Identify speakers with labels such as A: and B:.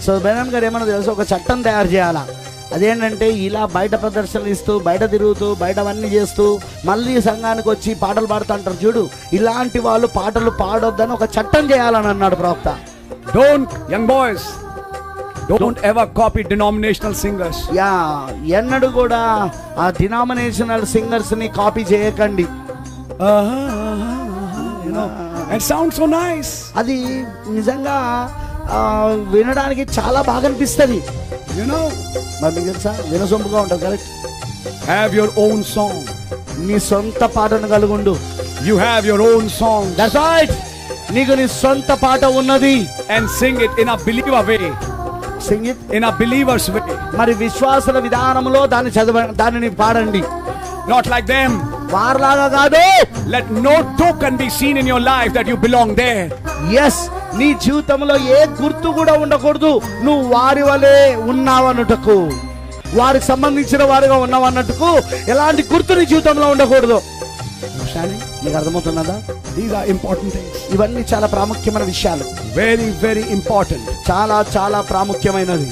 A: So బెనన్ గారు ఏమన్నా తెలుసు, ఒక చట్టం తయారు చేయాలా. అదేంటంటే ఇలా బయట ప్రదర్శనలు ఇస్తూ, బయట తిరుగుతూ, బయటవన్నీ చేస్తూ మళ్ళీ సంఘానికి వచ్చి పాటలు పాడుతుంటారు చూడు, ఇలాంటి వాళ్ళు పాటలు పాడొద్దని ఒక చట్టం చేయాలని అన్నాడు ప్రవక్త.
B: Don't, young boys, don't ever copy denominational singers.
A: Yeah, ఎన్నడూ కూడా ఆ డినామినేషనల్ సింగర్స్ ని కాపీ చేయకండి.
B: You know, it sounds so nice.
A: అది నిజంగా వినడానికి చాలా బాగా అనిపిస్తుంది.
B: You know,
A: మరి మీకు తెలుసా, వినసొంపుగా ఉంటుంది. Correct.
B: have your own song.
A: నీ సొంత పాటను కలుగుండు.
B: You have your own song.
A: That's right. నీకు నీ సొంత పాట ఉన్నది.
B: And sing it in a believer way.
A: Sing it
B: in a believer's way.
A: మరి విశ్వాసుల విధానంలో దానిని పాడండి.
B: Not like them.
A: వారిలాగా కాదు.
B: Let no token be seen in your life that you belong there.
A: Yes, నీ జీవితంలో ఏ గుర్తు కూడా ఉండకూడదు. నువ్వు వారి వలె ఉన్నావన్నట్టుకు, వారికి సంబంధించిన వారిగా ఉన్నావన్నట్టుకు ఎలాంటి గుర్తు నీ జీవితంలో ఉండకూడదు. మీకు అర్థమవుతున్నదా?
B: These are important things.
A: ఇవన్నీ చాలా ప్రాముఖ్యమైన విషయాలు.
B: Very, very important.
A: చాలా చాలా ప్రాముఖ్యమైనది.